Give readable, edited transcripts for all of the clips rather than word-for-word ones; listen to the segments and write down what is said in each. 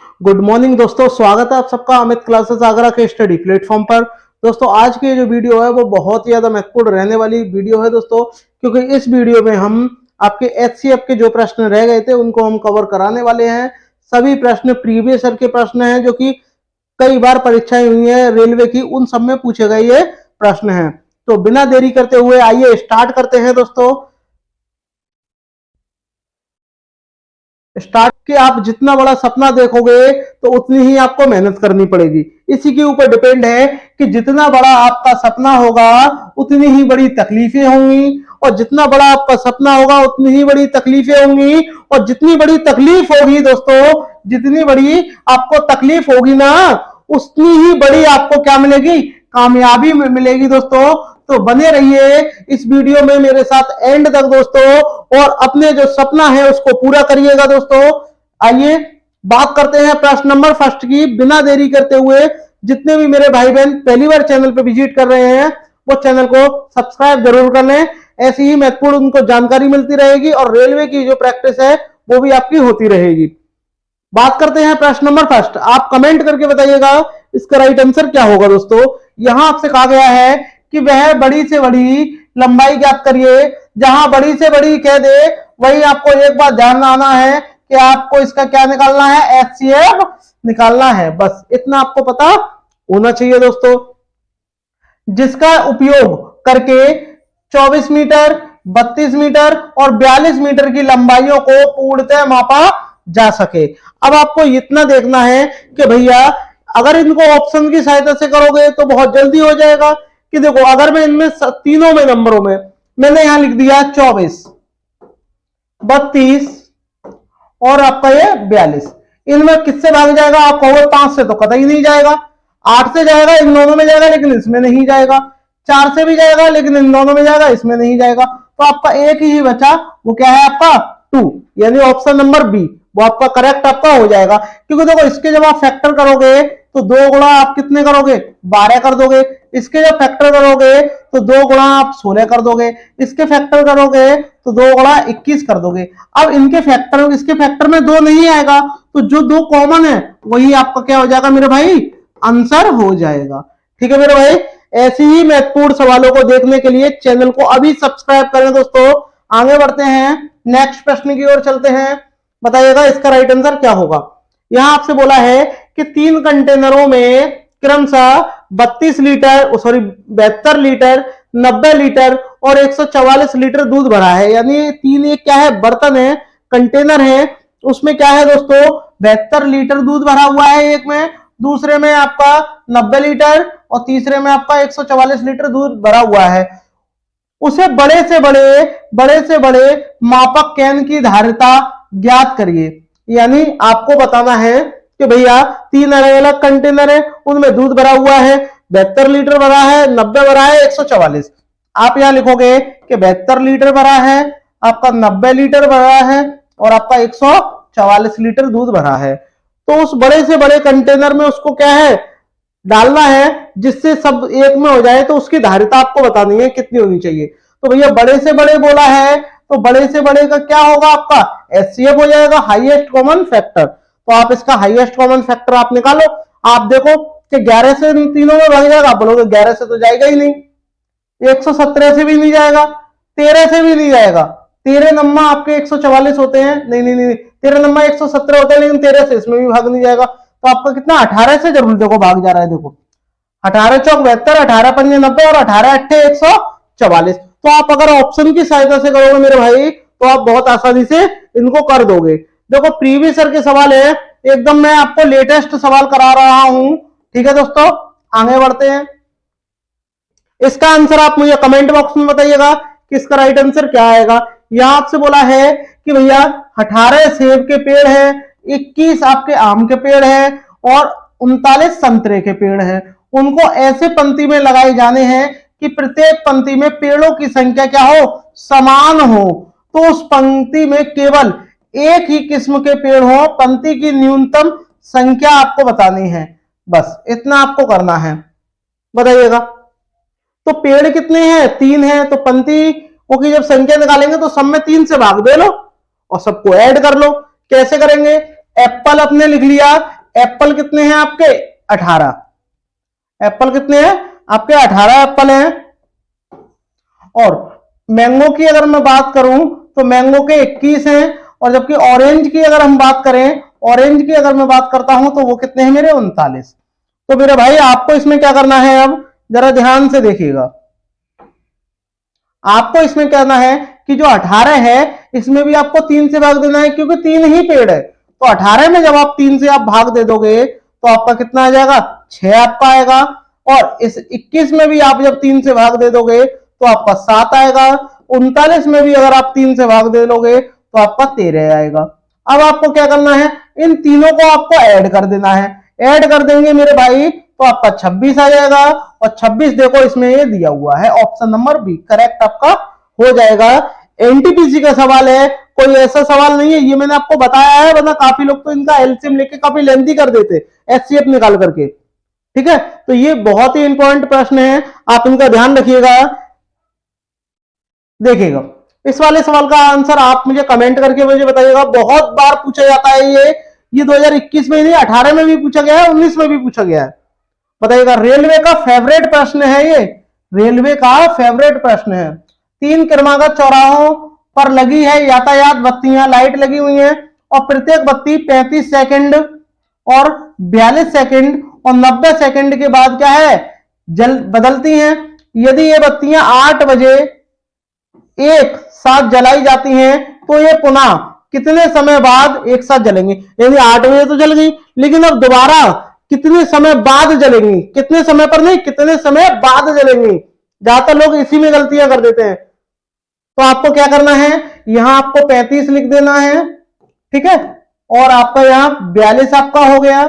Good morning दोस्तों, स्वागत है आप सबका अमित क्लासेस आगरा के स्टडी प्लेटफॉर्म पर। दोस्तों आज की जो वीडियो है वो बहुत ही ज्यादा महत्वपूर्ण रहने वाली वीडियो है दोस्तों, क्योंकि इस वीडियो में हम आपके एचसीएफ के जो प्रश्न रह गए थे उनको हम कवर कराने वाले हैं। सभी प्रश्न प्रीवियस ईयर के प्रश्न हैं जो कि कई बार परीक्षाएं हुई है रेलवे की, उन सब में पूछे गए ये प्रश्न हैं। तो बिना देरी करते हुए आइए स्टार्ट करते हैं दोस्तों। स्टार्ट के आप जितना बड़ा सपना देखोगे तो उतनी ही आपको मेहनत करनी पड़ेगी। इसी के ऊपर डिपेंड है कि जितना बड़ा आपका सपना होगा उतनी ही बड़ी तकलीफें होंगी, और जितना बड़ा आपका सपना होगा उतनी ही बड़ी तकलीफें होंगी, और जितनी बड़ी तकलीफ होगी दोस्तों, जितनी बड़ी आपको तकलीफ होगी ना, उतनी ही बड़ी आपको क्या मिलेगी, कामयाबी मिलेगी दोस्तों। तो बने रहिए इस वीडियो में मेरे साथ एंड तक दोस्तों, और अपने जो सपना है उसको पूरा करिएगा दोस्तों। आइए बात करते हैं प्रश्न नंबर फर्स्ट की। बिना देरी करते हुए जितने भी मेरे भाई बहन पहली बार चैनल पे विजिट कर रहे हैं वो चैनल को सब्सक्राइब जरूर कर लें। ऐसी ही महत्वपूर्ण उनको जानकारी मिलती रहेगी और रेलवे की जो प्रैक्टिस है वो भी आपकी होती रहेगी। बात करते हैं प्रश्न नंबर फर्स्ट। आप कमेंट करके बताइएगा इसका राइट आंसर क्या होगा दोस्तों। यहां आपसे कहा गया है कि वह बड़ी से बड़ी लंबाई ज्ञात करिए। जहां बड़ी से बड़ी कह दे वही आपको एक बार ध्यान आना है कि आपको इसका क्या निकालना है, एचसीएफ निकालना है। बस इतना आपको पता होना चाहिए दोस्तों, जिसका उपयोग करके 24 मीटर, 32 मीटर और 42 मीटर की लंबाइयों को पूर्णतः मापा जा सके। अब आपको इतना देखना है कि भैया अगर इनको ऑप्शन की सहायता से करोगे तो बहुत जल्दी हो जाएगा। कि देखो अगर मैं इनमें तीनों में नंबरों में मैंने यहां लिख दिया 24, 32 और आपका ये 42, इनमें किससे भाग जाएगा? आप कहोगे 5 से तो कतई नहीं जाएगा, 8 से जाएगा, इन दोनों में जाएगा लेकिन इसमें नहीं जाएगा, 4 से भी जाएगा लेकिन इन दोनों में जाएगा, इसमें नहीं जाएगा। तो आपका एक ही बचा, वो क्या है आपका 2, यानी ऑप्शन नंबर बी वो आपका करेक्ट आपका हो जाएगा। क्योंकि देखो इसके जब आप फैक्टर करोगे तो 2 गुणा आप कितने करोगे, 12 कर दोगे। इसके जब फैक्टर करोगे तो 2 गुणा आप 16 कर दोगे। इसके फैक्टर करोगे तो 2 गुणा 21 कर दोगे। अब इनके फैक्टर, इसके फैक्टर में 2 नहीं आएगा तो जो 2 कॉमन है वही आपका क्या हो जाएगा मेरे भाई, आंसर हो जाएगा। ठीक है मेरे भाई, ऐसी ही महत्वपूर्ण सवालों को देखने के लिए चैनल को अभी सब्सक्राइब करें दोस्तों। आगे बढ़ते हैं, नेक्स्ट प्रश्न की ओर चलते हैं। बताइएगा इसका राइट आंसर क्या होगा। यहां आपसे बोला है कि 3 कंटेनरों में क्रमशः 32 लीटर, सॉरी 72 लीटर, 90 लीटर और 144 लीटर दूध भरा है। यानी 3 एक क्या है, बर्तन है, कंटेनर है। उसमें क्या है दोस्तों, 72 लीटर दूध भरा हुआ है एक में, दूसरे में आपका 90 लीटर और तीसरे में आपका 144 लीटर दूध भरा हुआ है। उसे बड़े से बड़े मापक कैन की धारिता ज्ञात करिए। यानी आपको बताना है कि भैया 3 अलग अलग कंटेनर है, उनमें दूध भरा हुआ है, 72 लीटर भरा है, 90 भरा है, 144। आप यहां लिखोगे कि 72 लीटर भरा है, आपका 90 लीटर भरा है और आपका 144 लीटर दूध भरा है। तो उस बड़े से बड़े कंटेनर में उसको क्या है, डालना है, जिससे सब एक में हो जाए। तो उसकी धारिता आपको बतानी है कितनी होनी चाहिए। तो भैया बड़े से बड़े बोला है तो बड़े से बड़े का क्या होगा आपका, एचसीएफ हो जाएगा, हाईएस्ट कॉमन फैक्टर। तो आप इसका हाईएस्ट कॉमन फैक्टर आप निकालो। आप देखो कि 11 से तीनों में भाग जाएगा, आप बोलोगे 11 से तो जाएगा ही नहीं, 117 से भी नहीं जाएगा, 13 से भी नहीं जाएगा। 13 नंबर आपके 144 होते हैं, नहीं नहीं नहीं, 13 नंबर 117 होते हैं, लेकिन 13 से इसमें भी भाग नहीं जाएगा। तो आपका कितना, 18 से जरूर देखो भाग जा रहा है। देखो 18 चौक 72, 18 पंजे 90 और 18 अट्ठे 144। तो आप अगर ऑप्शन की सहायता से करोगे मेरे भाई तो आप बहुत आसानी से इनको कर दोगे। देखो प्रीवियस ईयर के सवाल है, एकदम मैं आपको लेटेस्ट सवाल करा रहा हूं। ठीक है दोस्तों, आगे बढ़ते हैं। इसका आंसर आप मुझे कमेंट बॉक्स में बताइएगा कि इसका राइट आंसर क्या आएगा। यहां आपसे बोला है कि भैया 18 सेब के पेड़ है, 21 आपके आम के पेड़ है और 39 संतरे के पेड़ है। उनको ऐसे पंक्ति में लगाए जाने हैं कि प्रत्येक पंक्ति में पेड़ों की संख्या क्या हो, समान हो। तो उस पंक्ति में केवल एक ही किस्म के पेड़ हो, पंक्ति की न्यूनतम संख्या आपको बतानी है। बस इतना आपको करना है, बताइएगा। तो पेड़ कितने हैं, 3 है, तो पंक्ति की जब संख्या निकालेंगे तो सब में 3 से भाग दे लो और सबको ऐड कर लो। कैसे करेंगे, एप्पल अपने लिख लिया, एप्पल कितने हैं आपके 18, एप्पल कितने हैं आपके 18 एप्पल हैं। और मैंगो की अगर मैं बात करूं तो मैंगो के 21 हैं, और जबकि ऑरेंज की अगर हम बात करें, ऑरेंज की अगर मैं बात करता हूं तो वो कितने हैं मेरे 39। तो मेरे भाई आपको इसमें क्या करना है, अब जरा ध्यान से देखिएगा, आपको इसमें कहना है कि जो 18 है इसमें भी आपको 3 से भाग देना है, क्योंकि 3 ही पेड़ है। तो 18 में जब आप 3 से आप भाग दे दोगे तो आपका कितना आ जाएगा, 6 आपका आएगा। और इस 21 में भी आप जब 3 से भाग दे दोगे तो आपका 7 आएगा। 39 में भी अगर आप 3 से भाग दे दोगे तो आपका 13 आएगा। अब आपको क्या करना है, इन तीनों को आपको ऐड कर देना है। ऐड कर देंगे मेरे भाई तो आपका 26 आ जाएगा। और 26 देखो इसमें ये दिया हुआ है, ऑप्शन नंबर बी करेक्ट आपका हो जाएगा। एनटीपीसी का सवाल है, कोई ऐसा सवाल नहीं है, ये मैंने आपको बताया है, वरना काफी लोग तो इनका एलसीएम लेके काफी लेंथी कर देते एचसीएफ निकाल करके। ठीक है, तो ये बहुत ही इंपॉर्टेंट प्रश्न है, आप इनका ध्यान रखिएगा। देखिएगा इस वाले सवाल का आंसर आप मुझे कमेंट करके मुझे बताइएगा। बहुत बार पूछा जाता है ये 2021 में नहीं 18 में भी पूछा गया है, 19 में भी पूछा गया है। बताइएगा, रेलवे का फेवरेट प्रश्न है ये, रेलवे का फेवरेट प्रश्न है। 3 क्रमागत चौराहों पर लगी है यातायात बत्तियां, लाइट लगी हुई हैं, और प्रत्येक बत्ती 35 सेकंड और 42 सेकंड और 90 सेकंड के बाद क्या है, जल बदलती हैं। यदि ये बत्तियां 8 बजे एक साथ जलाई जाती हैं तो ये पुनः कितने समय बाद एक साथ जलेंगी। यानी 8 बजे तो जल गई, लेकिन अब दोबारा कितने समय बाद जलेंगी, कितने समय पर नहीं, कितने समय बाद जलेंगी। ज्यादातर लोग इसी में गलतियां कर देते हैं। तो आपको क्या करना है, यहां आपको 35 लिख देना है, ठीक है, और आपका यहां 42 आपका हो गया,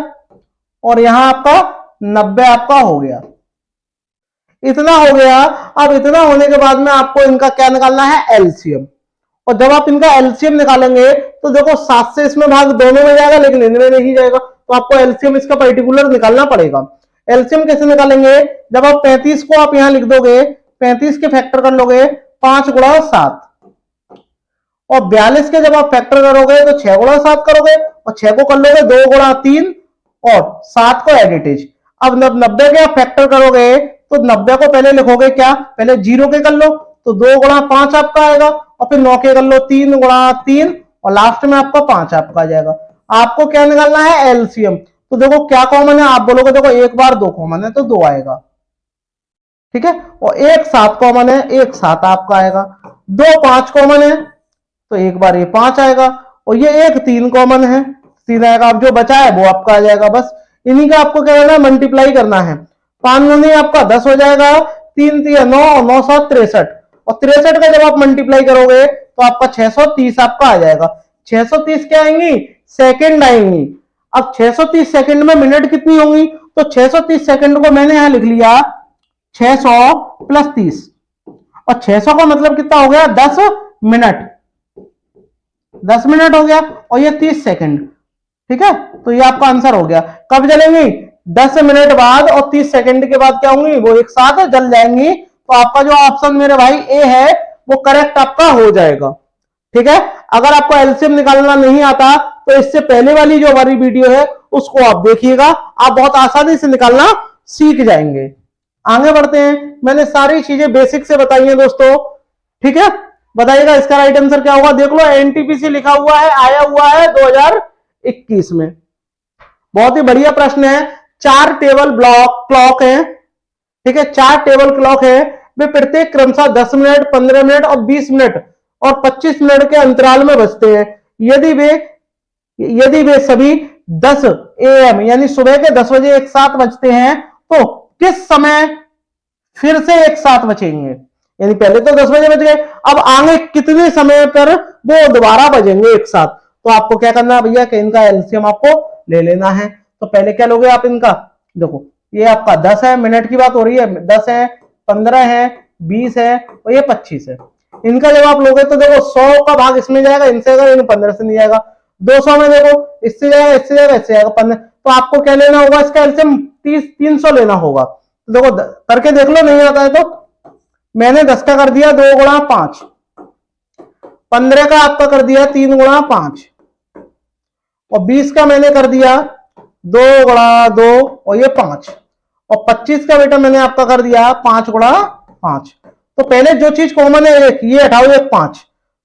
और यहां आपका 90 आपका हो गया। इतना हो गया। अब इतना होने के बाद में आपको इनका क्या निकालना है, एलसीएम। और जब आप इनका एलसीएम निकालेंगे तो देखो 7 से इसमें भाग दोनों में जाएगा, लेकिन इनमें नहीं जाएगा, तो आपको एलसीएम इसका पर्टिकुलर निकालना पड़ेगा। एलसीएम कैसे निकालेंगे, जब आप 35 को आप यहां लिख दोगे, 35 के फैक्टर कर लोगे 5 गुणा 7, और 42 के जब आप फैक्टर करोगे तो 6 गुणा 7 करोगे, और 6 को कर लोगे 2 गुणा 3, और 7 को एडिटेज। अब 90 के आप फैक्टर करोगे तो 90 को पहले लिखोगे क्या, पहले 0 के कर लो, तो 2 गुणा 5 आपका आएगा, और फिर 9 के कर लो 3 गुणा 3, और लास्ट में आपका 5 आपका आ जाएगा। आपको क्या निकालना है, एलसीएम। तो देखो क्या कॉमन है, आप बोलोगे देखो एक बार 2 कॉमन है तो 2 आएगा, ठीक है, और 1 7 कॉमन है, 1 7 आपका आएगा। 2 5 कॉमन है तो एक बार ये 5 आएगा, और ये 1 3 कॉमन है, 3 आएगा। अब जो बचा है वो आपका आ जाएगा। बस इन्हीं का आपको क्या करना है, मल्टीप्लाई करना है। 5 गुनी आपका 10 हो जाएगा, 3 3 9 और 9 7 63, और 63 का जब आप मल्टीप्लाई करोगे तो आपका 630 आपका आ जाएगा। 630 क्या आएंगी, सेकंड आएंगी। अब 630 सेकंड में मिनट कितनी होंगी, तो 630 सेकंड को मैंने यहां लिख लिया 600 प्लस 30, और 600 का मतलब कितना हो गया, 10 मिनट, 10 मिनट हो गया, और ये 30 सेकंड, ठीक है। तो ये आपका आंसर हो गया। कब जलेंगी, 10 मिनट बाद और 30 सेकंड के बाद क्या होंगी, वो एक साथ जल जाएंगी। तो आपका जो ऑप्शन मेरे भाई ए है वो करेक्ट आपका हो जाएगा, ठीक है। अगर आपको एलसीएम निकालना नहीं आता तो इससे पहले वाली जो हमारी वीडियो है उसको आप देखिएगा, आप बहुत आसानी से निकालना सीख जाएंगे। आगे बढ़ते हैं, मैंने सारी चीजें बेसिक से बताई हैं दोस्तों, ठीक है। बताइएगा इसका राइट आंसर क्या होगा, देख लो एनटीपीसी लिखा हुआ है, आया हुआ है 2021 में। बहुत ही बढ़िया प्रश्न है। 4 टेबल ब्लॉक क्लॉक है, ठीक है, 4 टेबल क्लॉक है, वे प्रत्येक क्रमशः 10 मिनट 15 मिनट और 20 मिनट और 25 मिनट के अंतराल में बजते हैं। यदि वे सभी 10 AM यानी सुबह के 10 बजे एक साथ बजते हैं तो किस समय फिर से एक साथ बजेंगे। यानी पहले तो 10 बजे बज गए, अब आगे कितने समय पर वो दोबारा बजेंगे एक साथ। तो आपको क्या करना है भैया कि इनका एलसीएम आपको ले लेना है। तो पहले क्या लोगे आप इनका, देखो ये आपका 10 है, मिनट की बात हो रही है, 10 है, 15 है, 20 है और ये 25 है। इनका जब आप लोगे तो देखो 100 का भाग इसमें जाएगा, इनसे जाएगा, इन 15 से नहीं जाएगा। 200 में देखो इससे जाएगा, इससे जाएगा, इससे जाएगा 15। तो आपको क्या लेना होगा, इसका एलसीएम 300 लेना होगा। तो देखो करके देख लो, नहीं आता है तो मैंने 10 का कर दिया 2 गुणा 5, 15 का आपका कर दिया 3 गुणा 5, और 20 का मैंने कर दिया 2 गुणा 2 और ये 5, और 25 का बेटा मैंने आपका कर दिया 5 गुणा 5। तो पहले जो चीज कॉमन है एक, ये हटाओ, एक 5,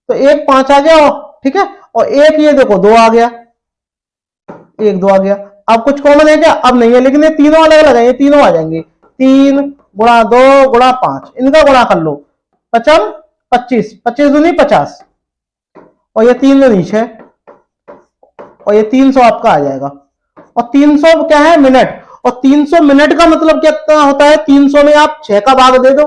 तो एक 5 आ गया, ठीक है, और एक ये देखो 2 आ गया, एक 2 आ गया। अब कुछ कॉमन है क्या? अब नहीं है, लेकिन ये तीनों अलग अलग है, ये तीनों आ जाएंगे। 3 गुणा 2 गुणा 5, इनका गुणा कर लो, पचम 25, 25 दूनी 50, और ये 3 दूनी 6, और ये 300 आपका आ जाएगा। और 300 क्या है? मिनट। और 300 मिनट का मतलब कितना होता है? 300 में आप 6 का भाग दे दो,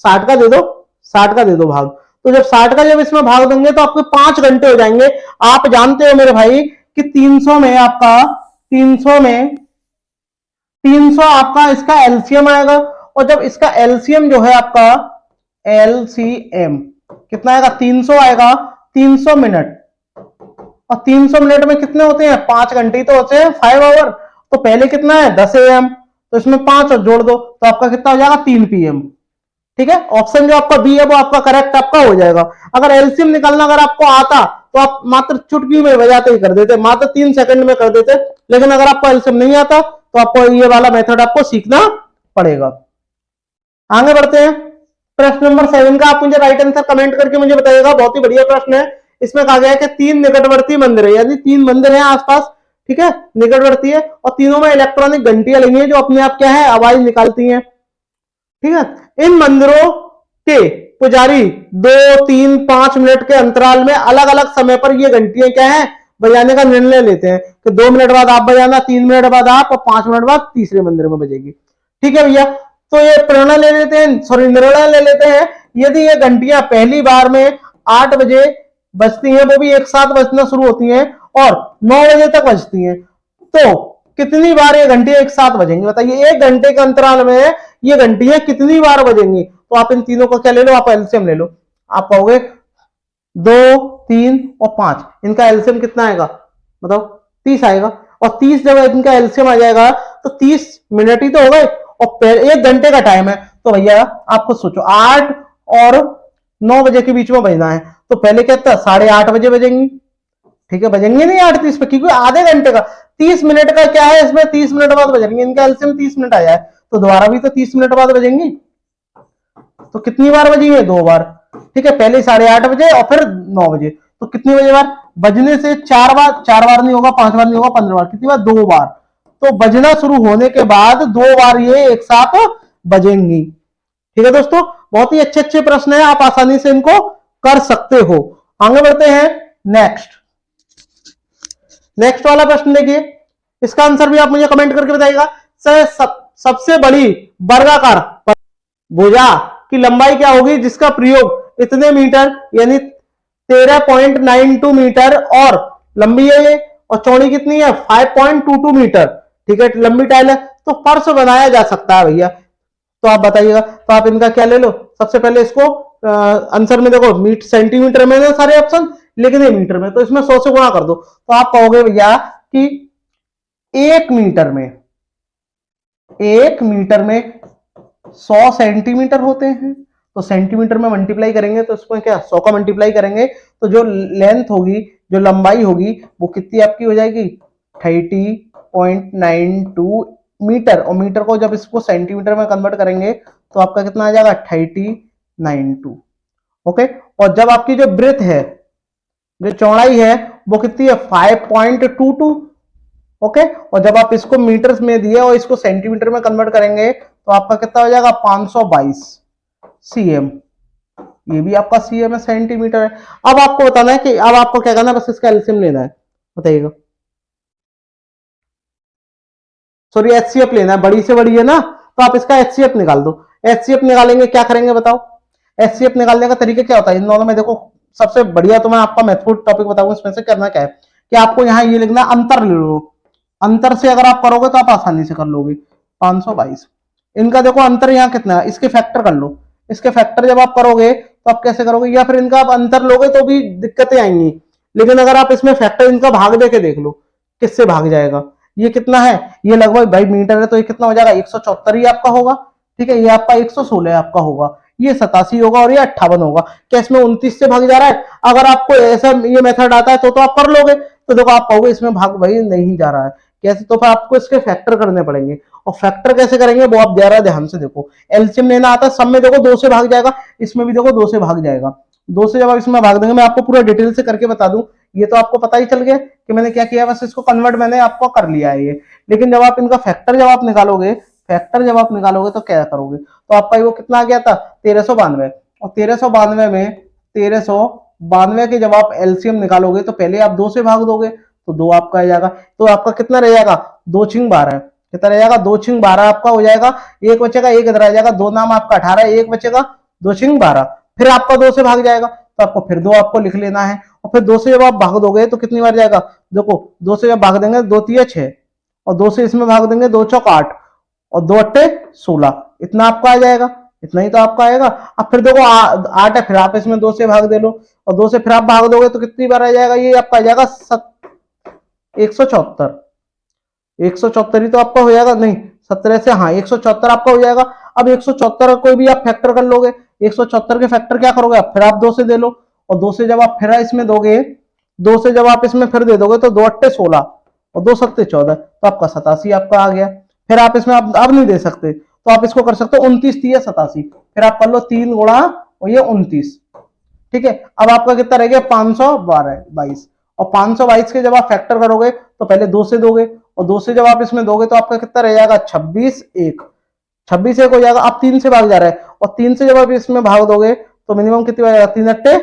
60 का दे दो, 60 का दे दो भाग। तो जब 60 का जब इसमें भाग देंगे तो आपके 5 घंटे हो जाएंगे। आप जानते हो मेरे भाई कि 300 में आपका 300 आपका इसका एलसीएम आएगा, और जब इसका एलसीएम जो है आपका एलसीएम कितना आएगा? 300 आएगा, 300 मिनट, और 300 मिनट में कितने होते हैं? 5 घंटे ही तो होते हैं, 5 आवर। तो पहले कितना है? 10 AM, तो इसमें 5 और जोड़ दो तो आपका कितना हो जाएगा? 3 PM। ठीक है, ऑप्शन जो आपका बी है वो आपका करेक्ट आपका हो जाएगा। अगर एलसीएम निकालना अगर आपको आता तो आप मात्र चुटकी में बजाते ही कर देते, मात्र 3 सेकंड में कर देते, लेकिन अगर आपको एलसीएम नहीं आता तो आपको ये वाला मेथड आपको सीखना पड़ेगा। आगे बढ़ते हैं, प्रश्न नंबर 7 का आप मुझे राइट आंसर कमेंट करके मुझे बताइएगा। बहुत ही बढ़िया प्रश्न है। इसमें कहा गया है कि 3 निकटवर्ती मंदिर है, यानी 3 मंदिर हैं आसपास, ठीक है, निकटवर्ती है, और तीनों में इलेक्ट्रॉनिक घंटियां लगी हैं जो अपने आप क्या है? आवाज निकालती हैं। ठीक है, इन मंदिरों के पुजारी 2, 3, 5 मिनट के अंतराल में अलग अलग समय पर ये घंटियां क्या है? बजाने का निर्णय लेते हैं कि 2 मिनट बाद आप बजाना, 3 मिनट बाद आप, और 5 मिनट बाद तीसरे मंदिर में बजेगी। ठीक है भैया, तो ये प्रेरणा ले लेते हैं, सॉरी निर्णय ले लेते हैं। यदि ये घंटियां पहली बार में 8 बजे बजती हैं, वो भी एक साथ बजना शुरू होती हैं, और 9 बजे तक बजती हैं, तो कितनी बार ये घंटियां एक साथ बजेंगी? बताइए, 1 घंटे के अंतराल में ये घंटियां कितनी बार बजेंगी? तो आप इन तीनों को क्या ले लो? आप एलसीएम ले लो। आप कहोगे 2, 3 और 5, इनका एलसीएम कितना आएगा? बताओ, 30 आएगा। और 30 जब इनका एलसीएम आ जाएगा तो 30 मिनट ही तो हो गए, और 1 घंटे का टाइम है, तो भैया आप खुद सोचो 8 और 9 बजे के बीच में बजना है, तो पहले क्या था? 8:30 बजे बजेंगी। ठीक है, बजेंगे नहीं 8:30 पे, क्योंकि आधे घंटे का 30 मिनट का क्या है? इसमें 30 मिनट बाद बजेंगे, इनका एलसीएम 30 मिनट आया है, तो दोबारा भी तो 30 मिनट बाद बजेंगी। तो कितनी बार बजेंगे? 2 बार। ठीक है, पहले 8:30 बजे और फिर 9 बजे, तो कितनी बजे बार बजने से 4 बार, 4 बार नहीं होगा, 5 बार नहीं होगा, 15 बार, कितनी बार? 2 बार। तो बजना शुरू होने के बाद 2 बार ये एक साथ बजेंगी। ठीक है दोस्तों, बहुत ही अच्छे अच्छे प्रश्न है, आप आसानी से इनको कर सकते हो। आगे बढ़ते हैं, नेक्स्ट वाला प्रश्न देखिए, इसका आंसर भी आप मुझे कमेंट करके बताइएगा। सबसे बड़ी वर्गाकार भुजा की लंबाई क्या होगी जिसका प्रयोग इतने मीटर यानी 13.92 मीटर और लंबी है ये, और चौड़ी कितनी है? 5.22 मीटर। ठीक है, लंबी टाइल है, तो फर्श बनाया जा सकता है भैया। तो आप बताइएगा, तो आप इनका क्या ले लो? सबसे पहले इसको आंसर में देखो, सेंटीमीटर में है सारे ऑप्शन, लेकिन ये मीटर में, तो इसमें 100 से गुणा कर दो, तो आप कहोगे भैया कि 1 मीटर में 100 सेंटीमीटर होते हैं। तो सेंटीमीटर में मल्टीप्लाई करेंगे तो इसमें क्या 100 का मल्टीप्लाई करेंगे तो जो लेंथ होगी, जो लंबाई होगी, वो कितनी आपकी हो जाएगी? 30.92 मीटर, और मीटर को जब इसको सेंटीमीटर में कन्वर्ट करेंगे तो आपका कितना आ जाएगा? 3092। ओके, और जब आपकी जो ब्रेथ है, जो चौड़ाई है, वो कितनी है? 5.22। ओके, और जब आप इसको मीटर्स में दिए और इसको सेंटीमीटर में कन्वर्ट करेंगे तो आपका कितना हो जाएगा? 522 cm। ये भी आपका cm है, सेंटीमीटर है। अब आपको बताना है कि अब आपको क्या करना है, बस इसका एलसीएम लेना है। बताइएगा, सॉरी एचसीएफ लेना है, बड़ी से बड़ी है ना, तो आप इसका एचसीएफ निकाल दो। एचसीएफ निकालेंगे, क्या करेंगे बताओ? एचसीएफ निकालने का तरीका क्या होता है इन दोनों में? देखो, सबसे बढ़िया तो मैं आपका महत्वपूर्ण टॉपिक बताऊंगा, इसमें से करना क्या है कि आपको यहाँ ये लिखना, अंतर ले लो। अंतर से अगर आप करोगे तो आप आसानी से कर लोगे। 522, इनका देखो अंतर यहाँ कितना है, इसके फैक्टर कर लो। इसके फैक्टर जब आप करोगे तो आप कैसे करोगे, या फिर इनका आप अंतर लोगे तो भी दिक्कतें आएंगी, लेकिन अगर आप इसमें फैक्टर इनका भाग दे के देख लो किससे भाग जाएगा। ये कितना है? ये लगभग भाई मीटर है, तो ये कितना हो जाएगा? 174 ही आपका होगा। ठीक है, ये आपका 116 आपका होगा, ये 87 होगा, और ये 58 होगा। क्या इसमें 29 से भाग जा रहा है? अगर आपको ऐसा ये मेथड आता है तो आप कर लोगे, तो देखो आप कहोगे इसमें भाग भाई नहीं जा रहा है कैसे, तो फिर आपको इसके फैक्टर करने पड़ेंगे। और फैक्टर कैसे करेंगे वो आप जरा ध्यान से देखो। एलसीएम लेना आता है, सब में देखो 2 से भाग जाएगा, इसमें भी देखो 2 से भाग जाएगा। 2 से जब आप इसमें भाग देंगे, मैं आपको पूरा डिटेल से करके बता दूं, ये तो आपको पता ही चल गया कि मैंने क्या किया, बस इसको कन्वर्ट मैंने आपको कर लिया है ये। लेकिन जब आप इनका फैक्टर जब आप निकालोगे, फैक्टर जब आप निकालोगे तो क्या करोगे, तो आपका वो कितना आ गया था 1392। और 1392 में 1392 के जब आप एलसीएम निकालोगे तो पहले आप 2 से भाग दोगे, तो 2 आपका आ जाएगा। तो आपका कितना रह जाएगा 2 छिंग 12, कितना रह जाएगा 2 छिंग 12 आपका हो जाएगा। एक बचेगा, एक इधर आ जाएगा, 2 नाम आपका 18, एक बचेगा 2 छिंग 12, फिर आपका 2 से भाग जाएगा, तो आपको फिर 2 आपको लिख लेना है। और फिर 2 से जब आप भाग दोगे तो कितनी बार जाएगा, देखो 2 से जब भाग देंगे 2 तिया 6, और 2 से इसमें भाग देंगे 2 चौक 8, और 2 अट्टे 16, इतना आपका आ जाएगा, इतना ही तो आपका आएगा। अब फिर देखो 8 है, फिर आप इसमें 2 से भाग दे लो, और 2 से फिर आप भाग दोगे तो कितनी बार आ जाएगा, ये आपका आ जाएगा 174, 174 ही तो आपका हो जाएगा, नहीं 17 से, हाँ 174 आपका हो जाएगा। अब 174 का कोई भी आप फैक्टर कर लोगे, 174 के फैक्टर क्या करोगे आप, फिर आप 2 से दे लो, और 2 से जब आप फिर इसमें दोगे, 2 से जब आप इसमें फिर दे दोगे तो 2 अट्टे 16 और 2 सत्ते 14, तो आपका 87 आपका आ गया। फिर आप इसमें अब नहीं दे सकते, तो आप इसको कर सकते हो 29 तिया 87, फिर आप कर लो 3 गुणा और ये 29, ठीक है। अब आपका कितना रह गया 522, और 522 के जब आप फैक्टर करोगे तो पहले 2 से दोगे, और 2 से जब आप इसमें दोगे तो आपका कितना रह जाएगा 26 1, 26 1 हो जाएगा। अब 3 से भाग जा रहा है, और 3 से जब आप इसमें भाग दोगे तो मिनिमम कितनी बार जाएगा, 3 अट्टे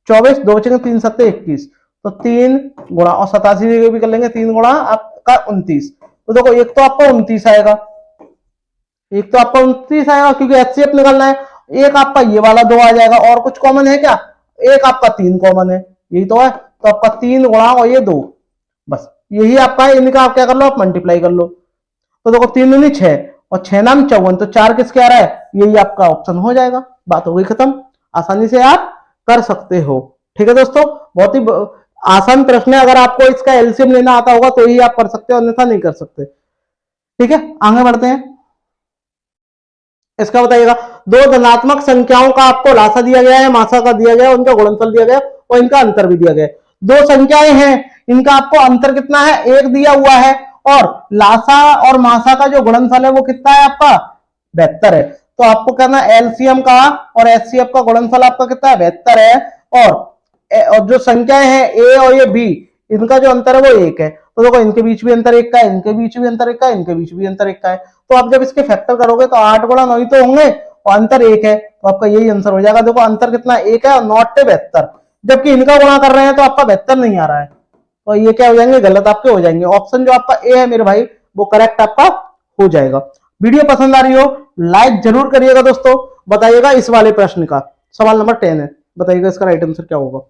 24, 2 बचेंगे 3 सत्ते 21, तो 3 गुणा और 87 भी कर लेंगे, 3 गुणा आपका 29, तो देखो एक तो आपका 29 आएगा, एक तो आपका 29 आएगा क्योंकि एचसीएफ निकालना है। एक आपका ये वाला 2 आ जाएगा, और कुछ कॉमन है क्या, एक आपका 3 कॉमन है, यही तो है, तो आपका 3 गुणा और ये 2, बस यही आपका है। इनका आप क्या कर लो, आप मल्टीप्लाई कर लो, तो देखो 3 दूनी 6 और 6 नाम 54, तो 4 किसके आ रहा है, यही आपका ऑप्शन हो जाएगा, बात हो गई खत्म। आसानी से आप कर सकते हो, ठीक है दोस्तों, बहुत ही आसान प्रश्न है। अगर आपको इसका एलसीएम लेना आता होगा तो ही आप कर सकते हो, अन्यथा नहीं कर सकते, ठीक है। आगे बढ़ते हैं, इसका बताइएगा, 2 धनात्मक संख्याओं का आपको लासा दिया गया है, मासा का दिया गया है, उनका गुणनफल दिया गया है और इनका अंतर भी दिया गया है। 2 संख्याएं हैं, इनका आपको अंतर कितना है 1 दिया हुआ है, और लासा और मासा का जो गुणनफल है वो कितना है आपका 72 है। तो आपको कहना एलसीएम का और एचसीएफ का गुणनफल आपका कितना है 72 है, और जो संख्याएं हैं ए और ये बी, इनका जो अंतर है वो 1 है। तो देखो इनके बीच भी अंतर 1 का है, इनके बीच भी अंतर 1 का है, इनके बीच भी अंतर 1 का है। तो आप जब इसके फैक्टर करोगे तो 8 गुणा 9 तो होंगे और अंतर 1 है, तो आपका यही आंसर हो जाएगा। देखो अंतर कितना 1 है और 9 72, जबकि इनका गुणा कर रहे हैं तो आपका 72 नहीं आ रहा है, तो ये क्या हो जाएंगे, गलत आपके हो जाएंगे। ऑप्शन जो आपका ए है मेरे भाई वो करेक्ट आपका हो जाएगा। वीडियो पसंद आ रही हो लाइक जरूर करिएगा दोस्तों। बताइएगा इस वाले प्रश्न का सवाल नंबर 10 है, बताइएगा इसका राइट आंसर क्या होगा।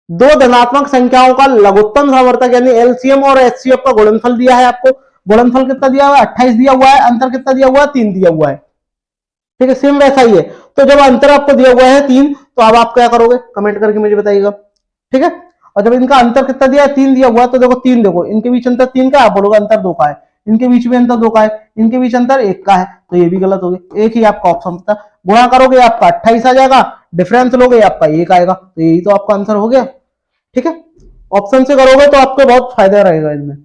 2 धनात्मक संख्याओं का लघुत्तम समवर्तक यानी एलसीएम और एचसीएफ का गुणनफल दिया है आपको, गुणनफल कितना दिया हुआ है 28 दिया हुआ है, अंतर कितना दिया हुआ है 3 दिया हुआ है, ठीक है, सेम वैसा ही है। तो जब अंतर आपको दिया हुआ है 3, तो अब आप क्या करोगे कमेंट करके मुझे बताइएगा, ठीक है। और जब इनका अंतर कितना दिया है 3 दिया हुआ है, तो देखो 3, देखो इनके बीच अंतर 3 का, आप बोलोगे अंतर 2 का है, इनके बीच में अंतर 2 का है, इनके बीच अंतर 1 का है, तो ये भी गलत हो गया, एक ही आपका ऑप्शन था। गुणा करोगे आपका 28 आ जाएगा, डिफरेंस लोगे आपका 1 आएगा, तो यही तो आपका आंसर हो गया, ठीक है। ऑप्शन से करोगे तो आपको बहुत फायदा रहेगा इनमें।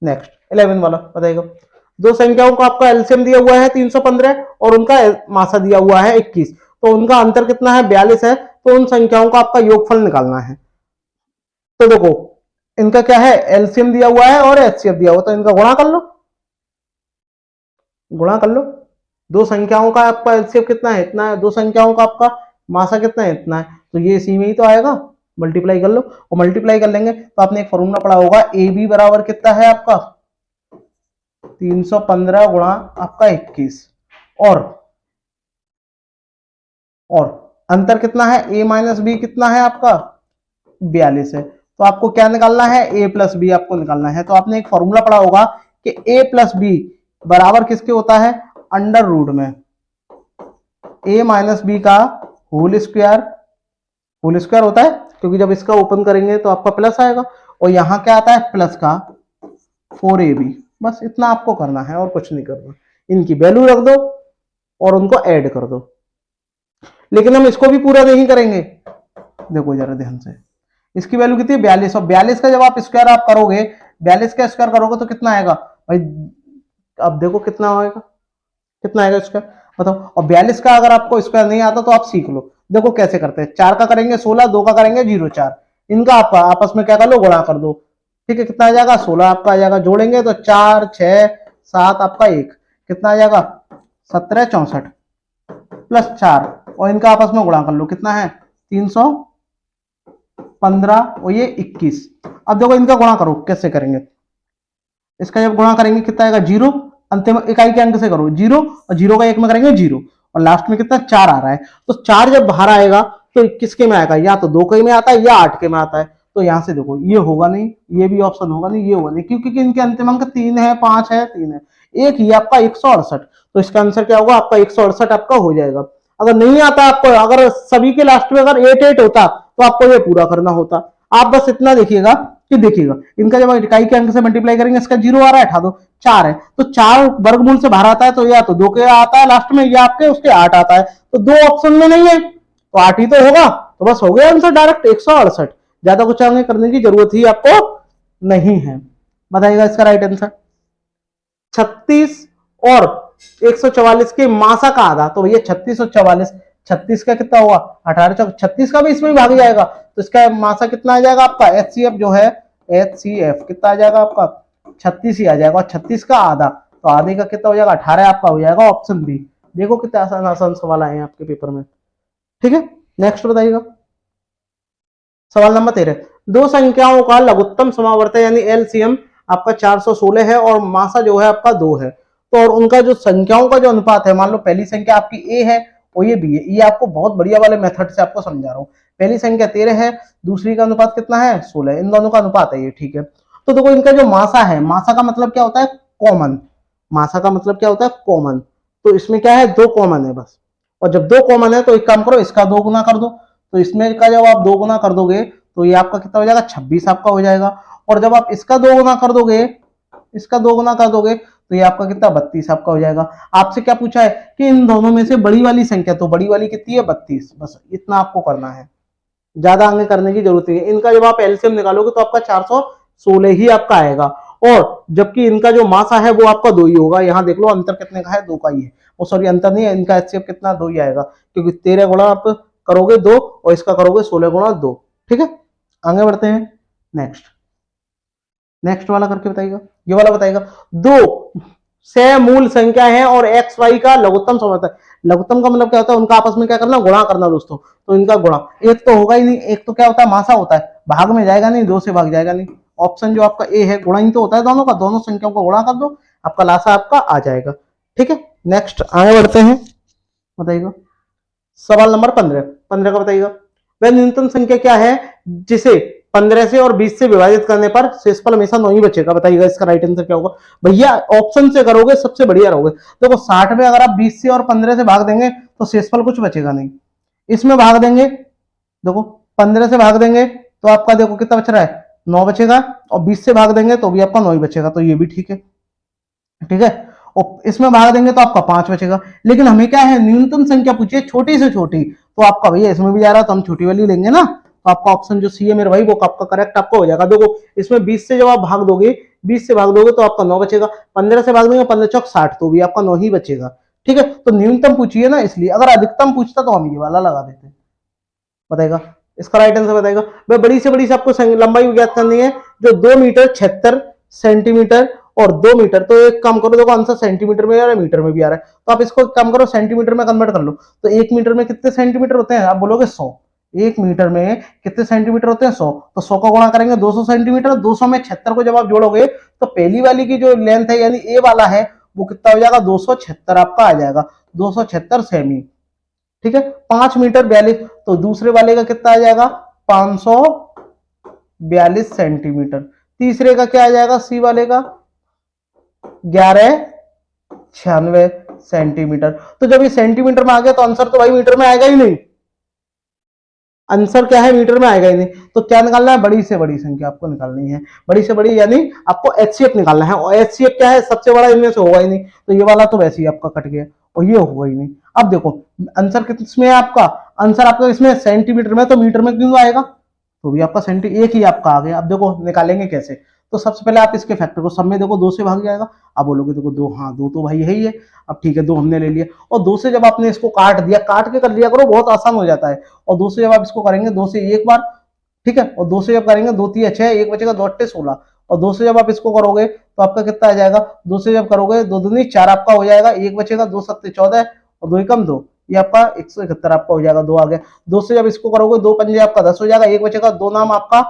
नेक्स्ट 11 वाला बताइएगा, 2 संख्याओं का आपका एलसीएम दिया हुआ है 315 और उनका मासा दिया हुआ है 21, तो उनका अंतर कितना है 42 है, तो उन संख्याओं का आपका योगफल निकालना है। तो देखो इनका क्या है एलसीएम दिया हुआ है और एचसीएफ दिया हुआ, तो इनका गुणा कर लो, गुणा कर लो। 2 संख्याओं का आपका एलसीएफ कितना है इतना है, 2 संख्याओं का आपका मासा कितना है इतना है, तो ये इसी में ही तो आएगा, मल्टीप्लाई कर लो। और मल्टीप्लाई कर लेंगे तो आपने एक फॉर्मूला पढ़ा होगा, ए बी बराबर कितना है आपका 315 गुणा आपका 21, और अंतर कितना है ए माइनस बी कितना है आपका 42 है। तो आपको क्या निकालना है ए प्लस बी आपको निकालना है। तो आपने एक फॉर्मूला पढ़ा होगा कि ए प्लस बी बराबर किसके होता है अंडर रूट में ए माइनस बी का होल स्क्वायर होता है, क्योंकि जब इसका ओपन करेंगे तो आपका प्लस आएगा, और यहां क्या आता है प्लस का 4ab, बस इतना आपको करना है और कुछ नहीं करना। इनकी वैल्यू रख दो और उनको ऐड कर दो। लेकिन हम इसको भी पूरा नहीं करेंगे, देखो जरा ध्यान से, इसकी वैल्यू कितनी है 42, और 42 का जब आप स्क्वायर आप करोगे, 42 का स्क्वायर करोगे तो कितना आएगा भाई, अब देखो कितना आएगा, कितना आएगा स्क्वायर बताओ। और 42 का अगर आपको स्क्वायर नहीं आता तो आप सीख लो, देखो कैसे करते हैं। 4 का करेंगे 16, 2 का करेंगे 0, 4, इनका आप आपस में क्या कर लो, गुणा कर दो। ठीक है, कितना आ जाएगा 16 आपका आ जाएगा, जोड़ेंगे तो 4 6 7 आपका 1, कितना आ जाएगा 17 64 प्लस 4, और इनका आपस में गुणा कर लो, कितना है 315 और ये 21। अब देखो इनका गुणा करो, कैसे करेंगे, इसका जब गुणा करेंगे कितना आएगा 0, अंतिम इकाई के अंक से करो 0, और 0 का 1 में करेंगे 0, और लास्ट में कितना 4 आ रहा है। तो 4 जब बाहर आएगा तो किसके में आएगा, या तो 2 के में आता है या 8 के में आता है। तो यहां से देखो ये होगा नहीं, ये भी ऑप्शन होगा नहीं, ये होगा नहीं, क्योंकि इनके अंतिम अंक 3 है 5 है 3 है, एक ही आपका 168। तो इसका आंसर क्या होगा आपका 168 आपका हो जाएगा। अगर नहीं आता आपको, अगर सभी के लास्ट में अगर 8 होता तो आपको ये पूरा करना होता। आप बस इतना देखिएगा कि देखिएगा इनका जब इकाई के अंक से मल्टीप्लाई करेंगे, इसका 0 आ रहा है, हटा दो 4 है, तो 4 वर्गमूल से बाहर आता है, तो या तो 2 के आता है लास्ट में, या आपके उसके 8 आता है, तो 2 ऑप्शन में नहीं है तो 8 ही तो होगा। तो बस हो गया आंसर डायरेक्ट 168, ज्यादा कुछ आगे करने की जरूरत ही आपको नहीं है। बताइएगा इसका राइट आंसर। 36 और 144 के मासा का आधा, तो भैया 36 और 44, 36 का कितना होगा 18, 36 का भी इसमें भाग जाएगा, तो इसका मासा कितना आ जाएगा आपका HCF जो है, HCF कितना आ जाएगा आपका 36 ही आ जाएगा, और 36 का आधा, तो आधे का कितना हो जाएगा 18 आपका हो जाएगा ऑप्शन बी। देखो कितने आसान आसान सवाल आए हैं आपके पेपर में। ठीक है, नेक्स्ट बताइएगा सवाल नंबर 13। दो संख्याओं का लघुत्तम समावर्त यानी LCM आपका 416 है और मासा जो है आपका 2 है, तो और उनका जो संख्याओं का जो अनुपात है, मान लो पहली संख्या आपकी A है और ये B है, ये आपको बहुत बढ़िया वाले मेथड से आपको समझा रहा हूँ। पहली संख्या 13 है, दूसरी का अनुपात कितना है 16, इन दोनों का अनुपात है ये। ठीक है, तो देखो इनका जो मासा है, मासा का मतलब क्या होता है कॉमन, मासा का मतलब क्या होता है कॉमन, तो इसमें क्या है 2 कॉमन है बस, और जब 2 कॉमन है तो एक काम करो इसका 2 गुना कर दो, तो इसमें का जब आप 2 गुना कर दोगे तो ये आपका कितना हो जाएगा 26 आपका हो जाएगा, और जब आप इसका 2 गुना कर दोगे, इसका 2 गुना कर दोगे तो ये आपका कितना 32 आपका हो जाएगा। आपसे क्या पूछा है कि इन दोनों में से बड़ी वाली संख्या, तो बड़ी वाली कितनी है 32, बस इतना आपको करना है, ज्यादा आगे करने की जरूरत नहीं है। इनका जब आप एलसीएम निकालोगे तो आपका 416 ही आपका आएगा, और जबकि इनका जो मासा है वो आपका 2 ही होगा। यहाँ देख लो अंतर कितने का है 2 का ही है, वो सॉरी अंतर नहीं है, इनका एचसीएफ कितना 2 ही आएगा, क्योंकि 13 गुणा आप करोगे 2 और इसका करोगे 16 गुणा 2। ठीक है, आगे बढ़ते हैं नेक्स्ट, नेक्स्ट वाला करके बताइएगा, ये वाला बताइएगा। दो मूल संख्या है और एक्स वाई का लघुत्तम समावर्त है। लघुत्तम का मतलब क्या होता है, उनका आपस में क्या करना गुणा करना दोस्तों, तो इनका गुणा एक तो होगा ही नहीं, एक तो क्या होता है मासा होता है, भाग में जाएगा नहीं, 2 से भाग जाएगा नहीं। ऑप्शन जो आपका ए है गुणा ही तो होता है दोनों का, दोनों संख्याओं को गुणा कर दो आपका लासा आपका आ जाएगा। ठीक है, नेक्स्ट आगे बढ़ते हैं, बताइएगा सवाल नंबर 15 का बताइएगा। वह न्यूनतम संख्या क्या है जिसे 15 से और 20 से विभाजित करने पर शेषफल हमेशा 9 ही बचेगा। बताइएगा इसका राइट आंसर क्या होगा। भैया ऑप्शन से करोगे सबसे बढ़िया रहोगे। देखो 60 में अगर आप 20 से और 15 से भाग देंगे तो शेषफल कुछ बचेगा नहीं। इसमें भाग देंगे, देखो 15 से भाग देंगे तो आपका देखो कितना बच रहा है 9 बचेगा, और 20 से भाग देंगे तो भी आपका 9 ही बचेगा, तो ये भी ठीक है। ठीक है, और इसमें भाग देंगे तो आपका 5 बचेगा। लेकिन हमें क्या है न्यूनतम संख्या पूछिए छोटी से छोटी, तो आपका भैया इसमें भी जा रहा है तो हम छोटी वाली लेंगे ना, तो आपका ऑप्शन जो सी है मेरे भाई वो आपका करेक्ट आपको हो जाएगा। देखो इसमें 20 से जब आप भाग दोगे, 20 से भाग दोगे तो आपका 9 बचेगा, 15 से भाग देंगे 15 चौक 60 तो भी आपका 9 ही बचेगा। ठीक है, तो न्यूनतम पूछिए ना, इसलिए अगर अधिकतम पूछता तो हम ये वाला लगा देते। बताएगा इसका राइट आंसर बताएगा। भाई बड़ी से बड़ी से आपको लंबाई ज्ञात करनी है, जो 2 मीटर 76 सेंटीमीटर और 2 मीटर, तो एक काम करो, देखो आंसर सेंटीमीटर में आ रहा है मीटर में भी आ रहा है, तो आप इसको काम करो सेंटीमीटर में कन्वर्ट कर लो। तो 1 मीटर में कितने सेंटीमीटर होते हैं, आप बोलोगे 100। 1 मीटर में कितने सेंटीमीटर होते हैं 100, तो 100 का गुणा करेंगे 200 सेंटीमीटर, 200 में 76 को जब आप जोड़ोगे तो पहली वाली की जो लेंथ है यानी ए वाला है वो कितना हो जाएगा 276 आपका आ जाएगा, 276 सेमी। ठीक है, 5 मीटर 42, तो दूसरे वाले का कितना आ जाएगा 542 सेंटीमीटर। तीसरे का क्या आ जाएगा सी वाले का 1196 सेंटीमीटर। तो जब ये सेंटीमीटर में आ गया तो आंसर तो भाई मीटर में आएगा ही नहीं, आंसर क्या है मीटर में आएगा ही नहीं। तो क्या निकालना है, बड़ी से बड़ी संख्या आपको निकालनी है, बड़ी से बड़ी यानी आपको एचसीएफ निकालना है, और एचसीएफ क्या है सबसे बड़ा इनमें से होगा ही नहीं, तो ये वाला तो वैसे ही आपका कट गया और ये होगा ही नहीं। अब देखो आंसर किसमें है आपका, आंसर आपका इसमें सेंटीमीटर में, तो मीटर में क्यों आएगा, तो भी आपका सेंटी एक ही आपका आ गया। अब देखो निकालेंगे कैसे, तो सबसे पहले आप इसके फैक्टर को सब में देखो 2 से भाग जाएगा। आप बोलोगे देखो 2, हाँ 2 तो भाई यही है। अब ठीक है 2 हमने ले लिया, और 2 से जब आपने इसको काट दिया, काट के कर लिया करो, बहुत आसान हो जाता है। और 2 से जब आप इसको करेंगे 2 से एक बार, ठीक है, और 2 से जब करेंगे 2 3 6, एक बचेगा 2 8 16, और 2 से जब आप इसको करोगे तो आपका कितना आ जाएगा, 2 से जब करोगे 2 दूनी 4 आपका हो जाएगा, एक बचेगा 2 7 14, और 2 एकम 2, ये आपका 171 आपका हो जाएगा, 2 आ गया। 2 से जब इसको करोगे 2 पंजे आपका 10 हो जाएगा, एक बचेगा 2 नाम आपका,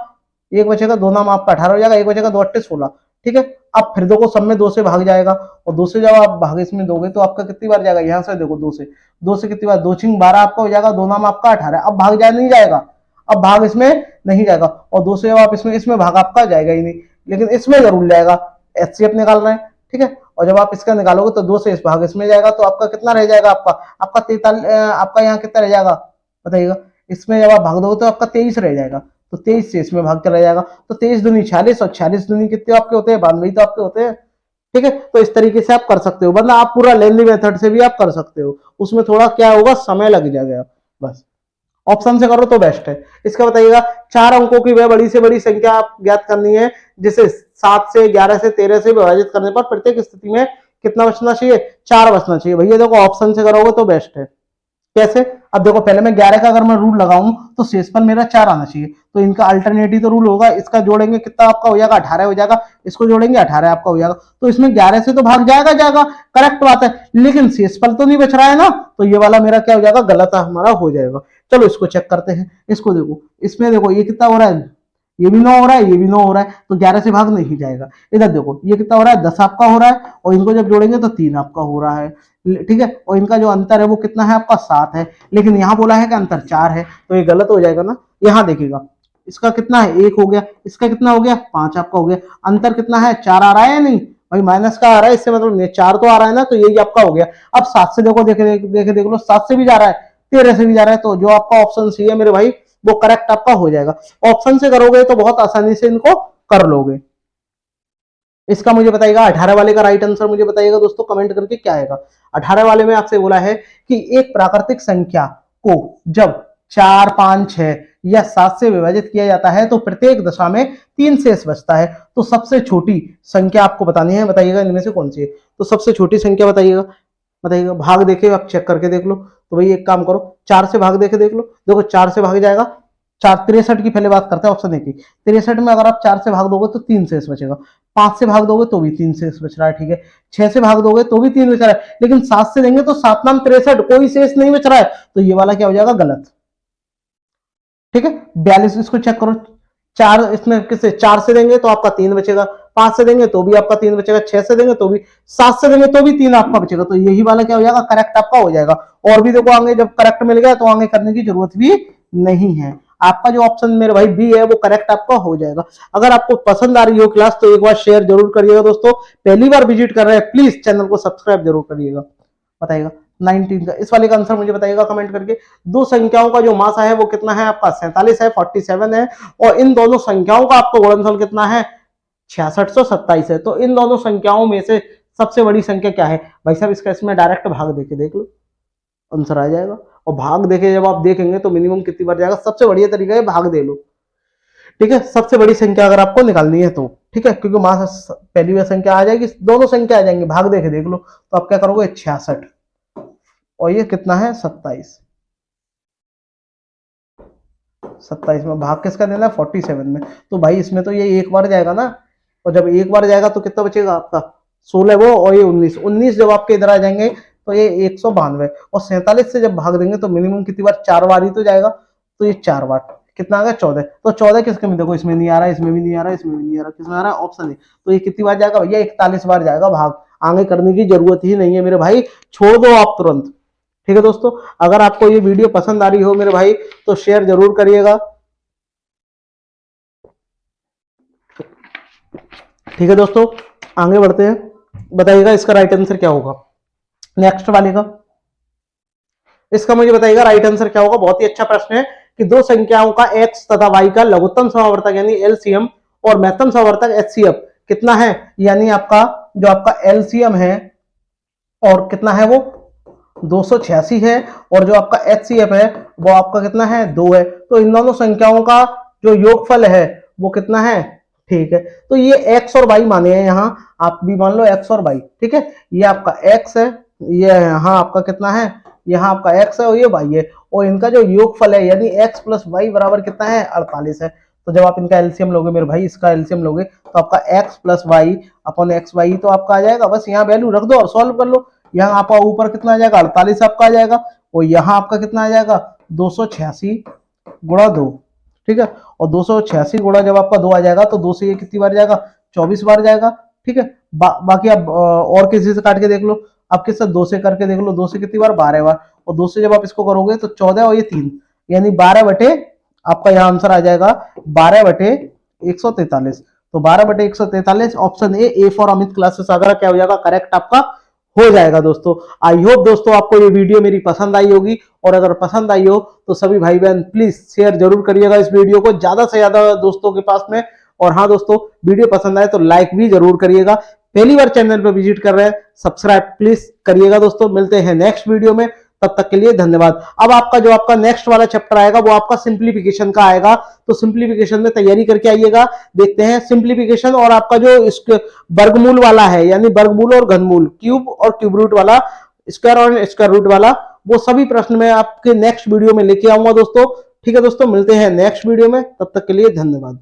एक बचेगा 2 नाम आपका 18 हो जाएगा, एक बचेगा 2 8 16, ठीक है। अब फिर देखो सब में 2 से भाग जाएगा, और 2 से जब आप भाग इसमें दोगे तो आपका कितनी बार जाएगा, यहाँ से देखो 2 से कितनी बार, 2 6 12 आपका हो जाएगा, 2 नाम आपका 18, अब भाग जाए नहीं जाएगा, अब भाग इसमें नहीं जाएगा, और 2 से जब आप इसमें भाग आपका जाएगा ही नहीं, लेकिन इसमें जरूर जाएगा, एचसीएफ निकालना है, ठीक है। और जब आप इसका निकालोगे तो 2 से इस भाग इसमें जाएगा, तो आपका कितना रह जाएगा, आपका 43, आपका यहाँ कितना रह जाएगा बताइएगा। इसमें जब आप भाग दोगे तो आपका 23 रह जाएगा, तो 23 से इसमें भाग चला जाएगा, तो 23 दूनी 46, और 46 दूनी कितने आपके होते हैं, 92 तो आपके होते हैं, ठीक है। तो इस तरीके से आप कर सकते हो, वरना आप पूरा लेंदी मेथड से भी आप कर सकते हो, उसमें थोड़ा क्या होगा, समय लग जाएगा। बस ऑप्शन से करो तो बेस्ट है। इसका बताइएगा 4 अंकों की वह बड़ी से बड़ी संख्या आप ज्ञात करनी है जिसे 7 से 11 से 13 से विभाजित करने पर प्रत्येक स्थिति में कितना बचना चाहिए, 4 बचना चाहिए। भैया देखो ऑप्शन से करोगे तो बेस्ट है। कैसे, अब देखो पहले मैं 11 का अगर मैं रूल लगाऊं तो शेषफल मेरा 4 आना चाहिए, तो इनका अल्टरनेटिव तो रूल होगा, इसका जोड़ेंगे कितना आपका हो जाएगा, 18 हो जाएगा, इसको जोड़ेंगे 18 आपका हो जाएगा, तो इसमें 11 से तो भाग जाएगा, करेक्ट बात है, लेकिन शेषफल तो नहीं बच रहा है ना, तो ये वाला मेरा क्या हो जाएगा, गलत हमारा हो जाएगा। चलो इसको चेक करते हैं, इसको देखो, इसमें देखो ये कितना हो रहा है, ये भी 9 हो रहा है, ये भी 9 हो रहा है, तो 11 से भाग नहीं जाएगा। इधर देखो ये कितना हो रहा है, 10 आपका हो रहा है, और इनको जब जोड़ेंगे तो 3 आपका हो रहा है, ठीक है। और इनका जो अंतर है वो कितना है आपका 7 है, लेकिन यहाँ बोला है कि अंतर 4 है, तो ये गलत हो जाएगा ना। यहाँ देखिएगा इसका कितना है, 1 हो गया, इसका कितना हो गया, 5 आपका हो गया, अंतर कितना है, 4 आ रहा है या नहीं भाई, माइनस का आ रहा है, इससे मतलब नहीं, 4 तो आ रहा है ना, तो यही आपका हो गया। अब 7 से देखो, देख लो 7 से भी जा रहा है, 13 से भी जा रहा है, तो जो आपका ऑप्शन सी है मेरे भाई वो करेक्ट आपका हो जाएगा। ऑप्शन से करोगे तो बहुत आसानी से इनको कर लोगे। इसका मुझे बताइएगा 18 वाले का राइट आंसर मुझे बताइएगा दोस्तों कमेंट करके क्या आएगा। 18 वाले में आपसे बोला है कि एक प्राकृतिक संख्या को जब 4 5 6 या 7 से विभाजित किया जाता है तो प्रत्येक दशा में 3 शेष बचता है, तो सबसे छोटी संख्या आपको बतानी है, बताइएगा इनमें से कौन सी है। तो सबसे छोटी संख्या बताइएगा भाग देखे आप चेक करके देख लो। तो भाई एक काम करो, 4 से भाग देके देख लो, देखो 4 से भाग जाएगा, 4 63 की पहले बात करते हैं ऑप्शन ए की। 63 में अगर आप 4 से भाग दोगे तो 3 शेष बचेगा, 5 से भाग दोगे तो भी 3 शेष बच रहा है, ठीक है। 6 से भाग दोगे तो भी 3 बच रहा है, लेकिन 7 से देंगे तो 7 नाम 63, कोई शेष नहीं बच रहा है, तो ये वाला क्या हो जाएगा, गलत, ठीक है। 42 इसको चेक करो, 4 इसमें किससे 4 से देंगे तो आपका 3 बचेगा, 5 से देंगे तो भी आपका 3 बचेगा, 6 से देंगे तो भी, 7 से देंगे तो भी 3 आपका बचेगा, तो यही वाला क्या हो जाएगा, करेक्ट आपका हो जाएगा। और भी देखो आगे जब करेक्ट मिल गया तो आगे करने की जरूरत भी नहीं है। आपका जो ऑप्शन मेरे भाई बी है वो करेक्ट आपका हो जाएगा। अगर आपको पसंद आ रही हो क्लास तो एक बार शेयर जरूर करिएगा दोस्तों, पहली बार विजिट कर रहे हैं प्लीज चैनल को सब्सक्राइब जरूर करिएगा। बताइएगा 19 का इस वाले का आंसर मुझे बताइएगा कमेंट करके। दो संख्याओं का जो मास है वो कितना है आपका 47 है, 47 है, और इन दोनों संख्याओं का आपको गुणनफल कितना है 6627 है। तो इन दोनों संख्याओं में से सबसे बड़ी संख्या क्या है भाई साहब, इसका इसमें डायरेक्ट भाग देके देख लो, आंसर आ जाएगा। और भाग देखे जब आप देखेंगे तो मिनिमम कितनी बार जाएगा, सबसे बढ़िया तरीका है भाग दे लो, ठीक है। सबसे बड़ी संख्या अगर आपको निकालनी है तो, ठीक है, क्योंकि मास पहली बार संख्या आ जाएगी, दोनों संख्या आ जाएंगी, भाग देखे देख लो, तो आप क्या करोगे 66 और ये कितना है 27, 27 में भाग किसका देना है 47 में, तो भाई इसमें तो ये एक बार जाएगा ना, और जब एक बार जाएगा तो कितना बचेगा आपका 16 वो, और ये 19 जब आपके इधर आ जाएंगे तो ये 192, और 47 से जब भाग देंगे तो मिनिमम कितनी बार 4 बार ही तो जाएगा, तो ये 4 बार कितना आ गया 14, तो 14 किसके में देखो, इसमें नहीं आ रहा, इसमें भी नहीं आ रहा, इसमें भी नहीं आ रहा, किसमें आ रहा है ऑप्शन है, तो ये कितनी बार जाएगा भैया 41 बार जाएगा भाग, आगे करने की जरूरत ही नहीं है मेरे भाई, छोड़ दो आप तुरंत। ठीक है दोस्तों, अगर आपको ये वीडियो पसंद आ रही हो मेरे भाई तो शेयर जरूर करिएगा। ठीक है दोस्तों, आगे बढ़ते हैं, बताइएगा इसका राइट आंसर क्या होगा नेक्स्ट वाले का। इसका मुझे बताइएगा राइट आंसर क्या होगा। बहुत ही अच्छा प्रश्न है कि दो संख्याओं का x तथा y का लघुत्तम समावर्तक यानी एलसीएम और महत्तम समावर्तक एचसीएफ कितना है, यानी आपका जो आपका एलसीएम है और कितना है वो 286 है, और जो आपका एचसीएफ है वो आपका कितना है 2 है। तो इन दोनों संख्याओं का जो योगफल है वो कितना है, ठीक है। तो ये x और y माने हैं यहाँ, आप भी मान लो x और y, ठीक है। ये आपका x है, ये यहाँ आपका कितना है, यहाँ आपका x है और ये y है, और इनका जो योगफल है यानी x प्लस वाई बराबर कितना है, 48 है। तो जब आप इनका एलसीएम लोगे मेरे भाई, इसका एलसीएम लोगे तो आपका x plus y upon x y तो आपका आ जाएगा, बस यहाँ वैल्यू रख दो और सॉल्व कर लो। यहाँ आपका ऊपर कितना आ जाएगा, 48 आपका आ जाएगा, और यहाँ आपका कितना आ जाएगा, 286 गुणा 2, ठीक है। और 286 गुणा जब आपका 2 आ जाएगा तो 2 से ये कितनी बार जाएगा, 24 बार जाएगा, ठीक है। बाकी आप और किसी से काट के देख लो, आप किससे 2 से करके देख लो, 2 से कितनी बार, 12 बार, और 2 से जब आप इसको करोगे तो 14 और ये 3 यानी 12 बटे, आपका यहाँ आंसर आ जाएगा 12 बटे 143। तो 12 बटे 143 option A for Amit classes Agra क्या हो जाएगा, करेक्ट आपका हो जाएगा। दोस्तों आई होप दोस्तों आपको ये वीडियो मेरी पसंद आई होगी, और अगर पसंद आई हो तो सभी भाई बहन प्लीज शेयर जरूर करिएगा इस वीडियो को ज्यादा से ज्यादा दोस्तों के पास में। और हाँ दोस्तों, वीडियो पसंद आए तो लाइक भी जरूर करिएगा। पहली बार चैनल पर विजिट कर रहे हैं, सब्सक्राइब प्लीज करिएगा। दोस्तों मिलते हैं नेक्स्ट वीडियो में, तब तक के लिए धन्यवाद। अब आपका जो आपका नेक्स्ट वाला चैप्टर आएगा वो आपका सिंप्लीफिकेशन का आएगा, तो सिंप्लीफिकेशन में तैयारी करके आइएगा। देखते हैं सिंप्लीफिकेशन और आपका जो इसके वर्गमूल वाला है यानी वर्गमूल और घनमूल, क्यूब और क्यूब रूट वाला, स्क्वायर और स्क्वायर रूट वाला, वो सभी प्रश्न मैं आपके नेक्स्ट वीडियो में लेके आऊंगा दोस्तों। ठीक है दोस्तों, मिलते हैं नेक्स्ट वीडियो में, तब तक के लिए धन्यवाद।